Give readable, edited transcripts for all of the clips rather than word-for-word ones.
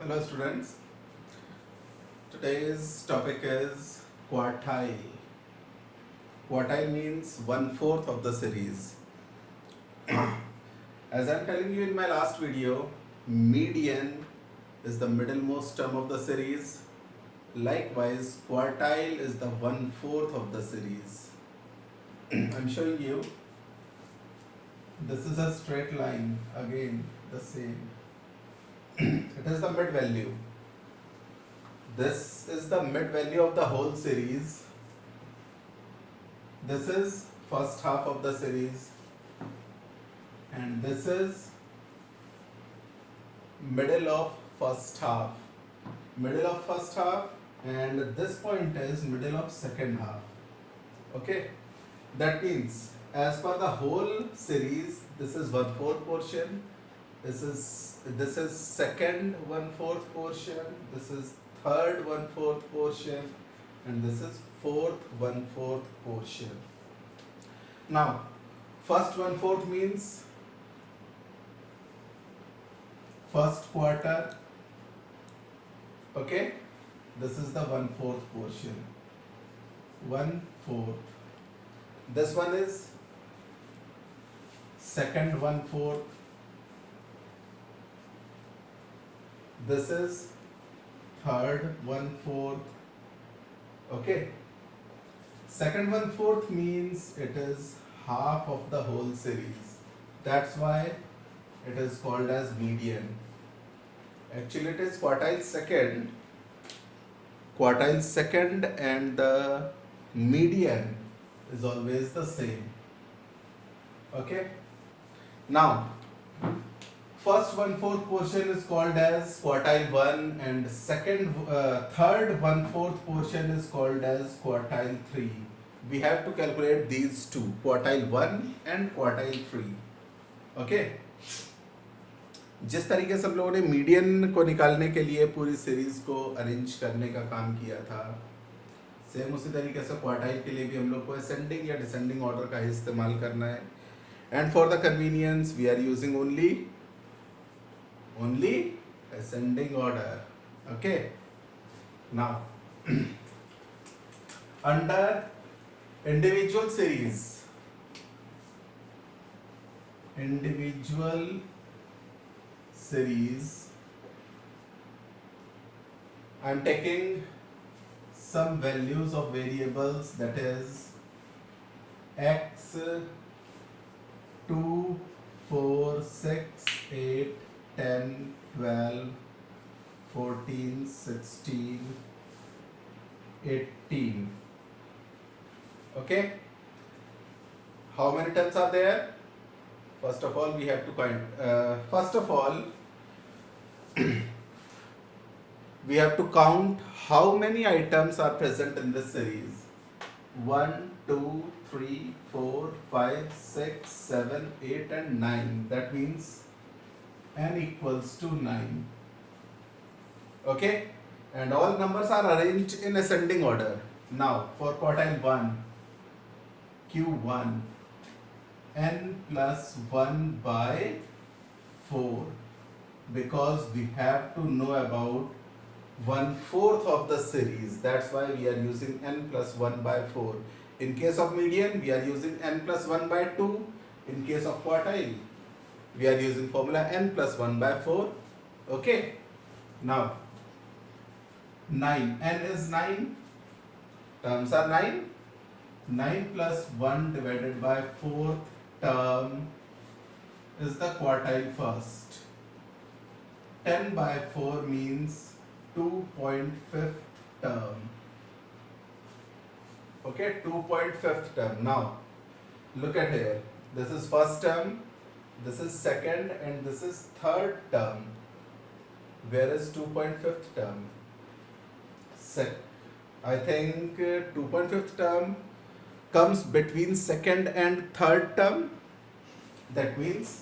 Hello students. Today's topic is quartile. Quartile means 1/4 of the series. As I'm telling you in my last video, median is the middlemost term of the series. Likewise, quartile is the 1/4 of the series. I'm showing you. This is a straight line. Again, the same. It is the mid value. This is the mid value of the whole series. This is first half of the series, and this is middle of first half. Middle of first half, and this point is middle of second half. Okay, that means as per the whole series, this is 1/4 portion. This is second 1/4 portion. This is third 1/4 portion, and this is fourth 1/4 portion. Now, first 1/4 means first quarter. Okay, this is the 1/4 portion. 1/4. This one is second 1/4. This is third 1/4. Okay. Second 1/4 means it is half of the whole series. That's why it is called as median. Actually, it is quartile second. Quartile second and the median is always the same. Okay. Now, first 1/4 portion is called as quartile 1, and third 1/4 portion is called as quartile 3. We have to calculate these two, quartile 1 and quartile 3. Okay. जिस तरीके से हम लोगों ने median को निकालने के लिए पूरी सीरीज को अरेंज करने का काम किया था, सेम उसी तरीके से क्वार्टाइल के लिए भी हम लोग को असेंडिंग या डिसेंडिंग ऑर्डर का ही इस्तेमाल करना है. And for the convenience we are using only ascending order. Okay. Now, under individual series, I'm taking some values of variables, that is x 2 4 6 8 10 12 14 16 18. Okay, how many terms are there? First of all, we have to we have to count how many items are present in this series. 1 2 3 4 5 6 7 8 and 9. That means n equals to 9. Okay, and all numbers are arranged in ascending order. Now, for quartile 1, Q1, n plus 1 by 4, because we have to know about 1/4 of the series. That's why we are using n plus 1 by 4. In case of median, we are using n plus 1 by 2. In case of quartile, we are using formula n plus 1 by 4. Okay. Now, 9. N is 9. Terms are 9. 9 plus 1 divided by 4th term is the quartile first. 10 by 4 means 2.5th term. Okay, 2.5th term. Now, look at here. This is first term, this is second, and this is third term. Where is 2.5th term? I think 2.5th term comes between second and third term. That means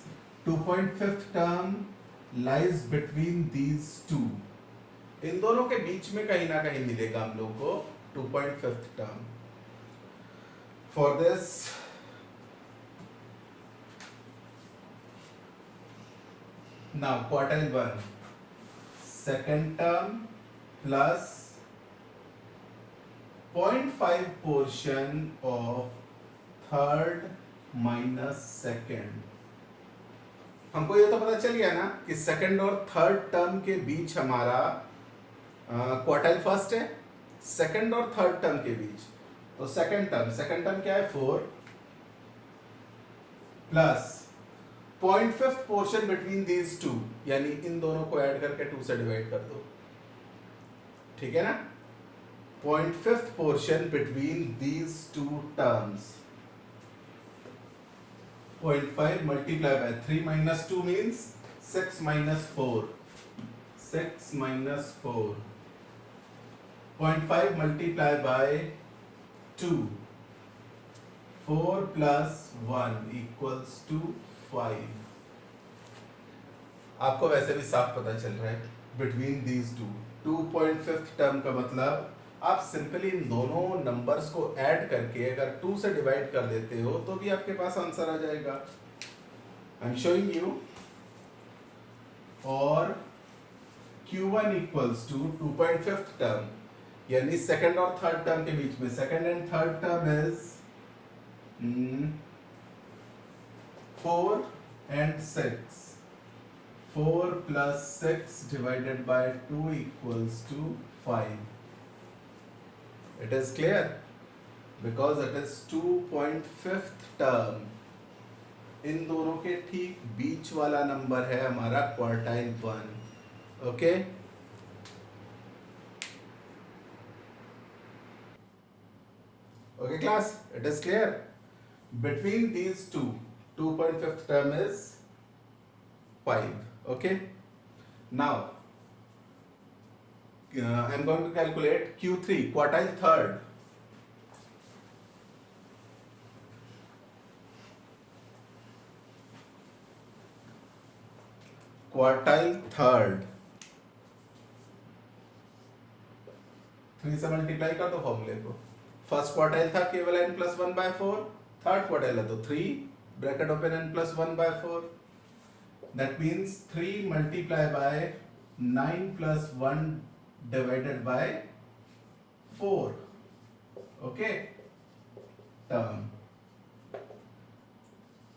2.5th term lies between these two. इन दोनों के बीच में कहीं ना कहीं मिलेगा हम लोग को 2.5th term. For this, now quartile 1, second term plus 0.5 portion of third minus second. हमको ये तो पता चल गया ना कि सेकंड और थर्ड टर्म के बीच हमारा क्वार्टाइल फर्स्ट है, सेकंड और थर्ड टर्म के बीच। तो सेकंड टर्म क्या है 4 plus 0.5 portion between these two, यानी इन दोनों को ऐड करके 2 से डिवाइड कर दो, ठीक है ना। 0.5 portion between these two terms, 0.5 multiplied by 3 minus 2 means 6 minus 4. 6 minus 4. 0.5 multiplied by 2. 4 plus 1 equals to 5. आपको वैसे भी साफ पता चल रहा है between these two. 2.5 टर्म का मतलब आप सिंपली इन दोनों नंबर्स को ऐड करके अगर 2 से डिवाइड कर देते हो तो भी आपके पास आंसर आ जाएगा। I am showing you. और Q1 इक्वल्स टू 2.5 टर्म, यानी सेकंड और थर्ड टर्म के बीच में, second and third term is 4 and 6. 4 plus 6 divided by 2 equals to 5. It is clear because it is 2.5 term. इन दोनों के ठीक बीच वाला नंबर है हमारा quartile 1। Okay, okay class, it is clear. Between these two, 2.5 term is 5. Okay, now I am going to calculate Q3, quartile third. Quartile third 3 से multiply कर दो फॉर्मूले को। फर्स्ट क्वार्टाइल था केवल n plus 1 by 4, third quartile है तो 3 bracket open n plus 1 by 4, that means 3 multiply by 9 plus 1 divided by 4. Okay, term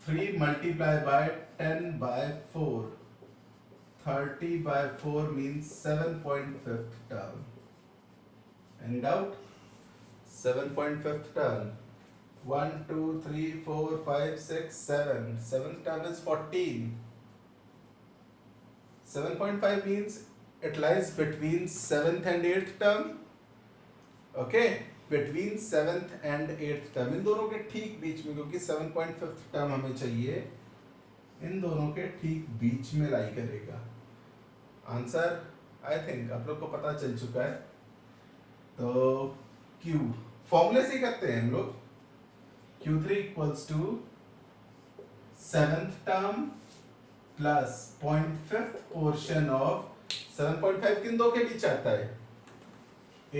3 multiplied by 10 by 4, 30 by 4 means 7.5 term. Any doubt? 7.5 term. 1 2 3 4 5 6 7, seventh term is 14. 7.5 means it lies between 7th and 8th term. Okay, between 7th and 8th term, इन दोनों के ठीक बीच में, क्योंकि 7.5 term हमें चाहिए, इन दोनों के ठीक बीच में लाई करेगा। आंसर आई थिंक आप लोग को पता चल चुका है। तो Q फॉर्मूले से ही करते हैं हम लोग। Q3 equals to 7th term plus 0.5 portion of 7.5 किन दो के बीच आता है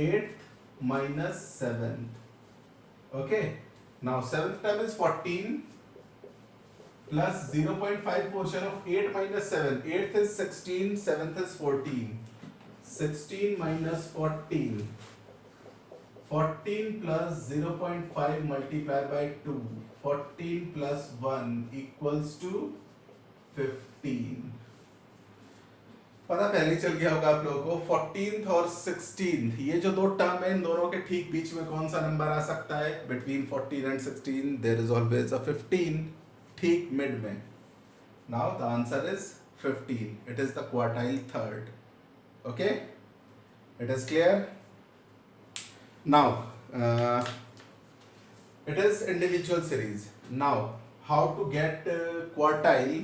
8th minus 7th. Okay, now 7th term is 14 plus 0.5 portion of 8 minus 7. 8th is 16, 7th is 14. 16 minus 14. 14 plus 0.5 multiplied by 2. 14 plus 1 equals to 15. पता पहले चल गया होगा आप लोगों को। 14th और 16th ये जो दो टर्म है, इन दोनों के ठीक बीच में कौन सा नंबर आ सकता है? Between 14 and 16 there is always a 15, ठीक मिड में। Now the answer is 15. It is the quartile third. Okay, it is clear. Now it is individual series. Now how to get quartile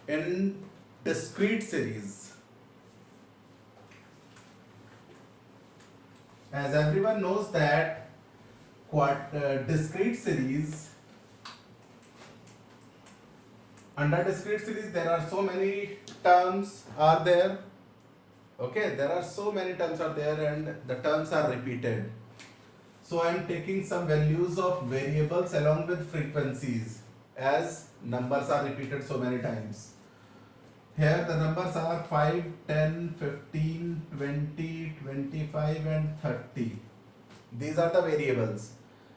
in discrete series? As everyone knows that discrete series, under discrete series there are so many terms are there. Okay, there are so many terms are there and the terms are repeated. So I am taking some values of variables along with frequencies as numbers are repeated so many times. here the numbers are 5, 10, 15, 20, 25 and 30. These are the variables.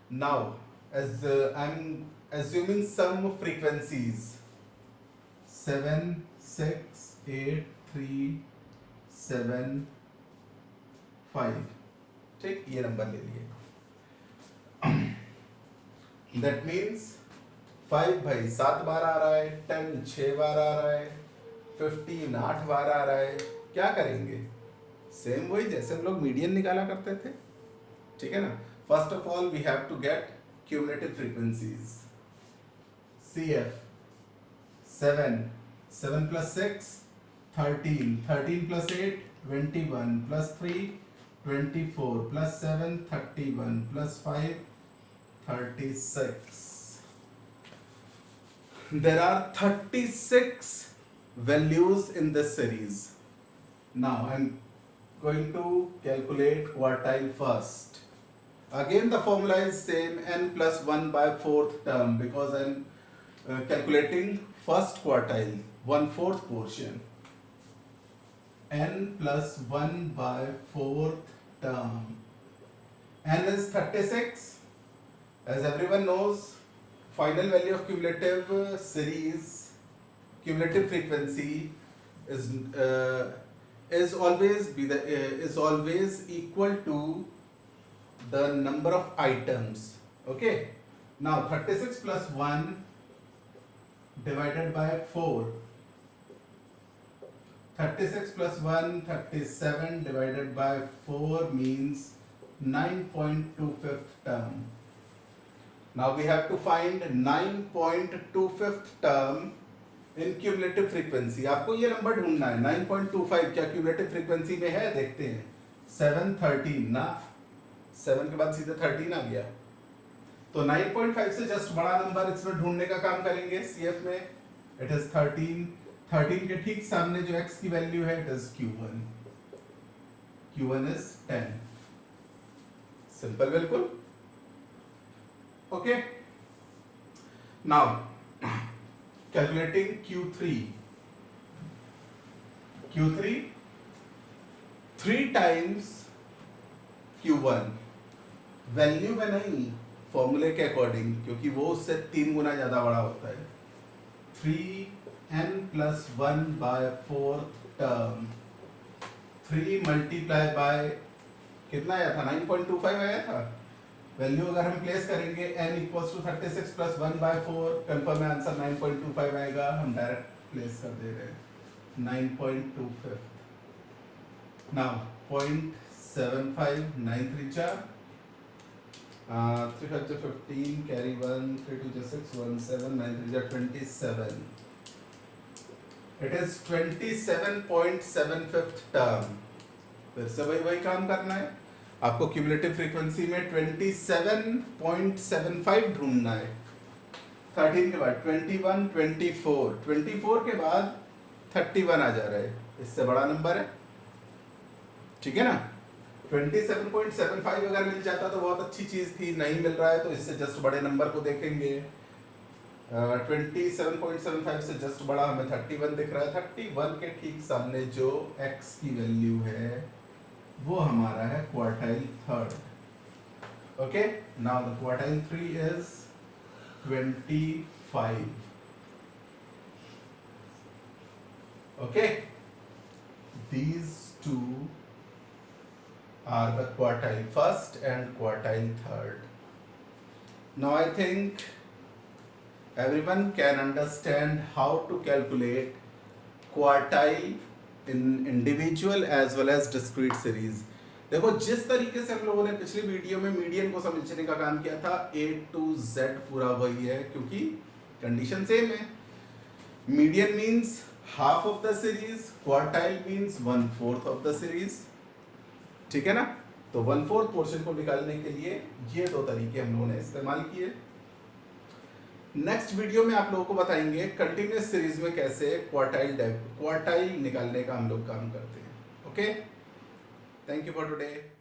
Now as I'm assuming some frequencies 7, 6, 8, 3, 7, 5, ठीक, ये number ले लिए. That means 5 भाई 7 बार आ रहा है, 10 6 बार आ रहा है, 15 8 बार आ रहा है. क्या करेंगे? सेम वही जैसे हम लोग मीडियन निकाला करते थे, ठीक है ना. First of all we have to get cumulative frequencies. CF 7, 7 plus 6 13, 13 plus 8 21 plus 3 24 plus 7 31 plus 5 36. There are 36 values in this series. Now I'm going to calculate quartile first. Again the formula is same, n plus 1 by 4th term, because I'm calculating first quartile, 1/4 portion. N plus 1 by 4th term. N is 36. As everyone knows, final value of cumulative series, cumulative frequency is always equal to the number of items. Okay. Now 36 plus 1 divided by 4. 36 plus 1, 37 divided by 4 means 9.25th term. Now we have to find 9.25th term in cumulative frequency. आपको ये number ढूंढना है 9.25. क्या cumulative frequency में है? देखते हैं. 7 13 ना, 7 के बाद सीधे 13 आ गया, तो 9.5 से जस्ट बड़ा नंबर इसमें ढूंढने का काम करेंगे. CF में it is 13. 13 के ठीक सामने जो x की वैल्यू है it is Q1. Q1 is 10. Simple बिल्कुल. Okay. Now calculating Q3. Q3 3 times Q1. Value में नहीं, फॉर्मूले के अकॉर्डिंग, क्योंकि वो उससे 3 गुना ज्यादा बड़ा होता है. 3n plus 1 by 4th term. 3 multiply by कितना आया था? 9.25 आया था. वैल्यू अगर हम प्लेस करेंगे n equals to 36 plus 1 by 4, confirm है आंसर 9.25 आएगा. हम डायरेक्ट प्लेस कर दे रहे हैं 9.25. Now 0.75, 9 3 4, 3 5 15, carry 1, 3 2 6, 1 7, 9 3 27. It is 27.75th term. फिर से वही काम करना है. आपको क्यूमुलेटिव फ्रीक्वेंसी में 27.75 ढूंढना है. 13 के बाद 21, 24, 24 के बाद 31 आ जा रहा है. इससे बड़ा नंबर है, ठीक है ना. 27.75 अगर मिल जाता तो बहुत अच्छी चीज थी. नहीं मिल रहा है तो इससे जस्ट बड़े नंबर को देखेंगे. 27.75 से जस्ट बड़ा हमें 31 दिख रहा है. 31 के ठीक सामने जो x की वैल्यू है वो हमारा है quartile third. Okay. Now the quartile 3 is 25. Okay. These two are the quartile first and quartile third. Now I think everyone can understand how to calculate quartile in individual as well as discrete series. देखो जिस तरीके से हम लोगों ने पिछली video में median को समझने का काम किया था, A to Z पूरा वही है, क्योंकि कंडीशन सेम है. Median means half of the series, quartile means 1/4 of the series. ठीक है ना. तो 1/4 पोर्शन को निकालने के लिए ये दो तरीके हम लोगों ने इस्तेमाल किए. नेक्स्ट वीडियो में आप लोगों को बताएंगे कंटिन्यूअस सीरीज में कैसे क्वार्टाइल निकालने का हम लोग काम करते हैं. Okay. Thank you for today.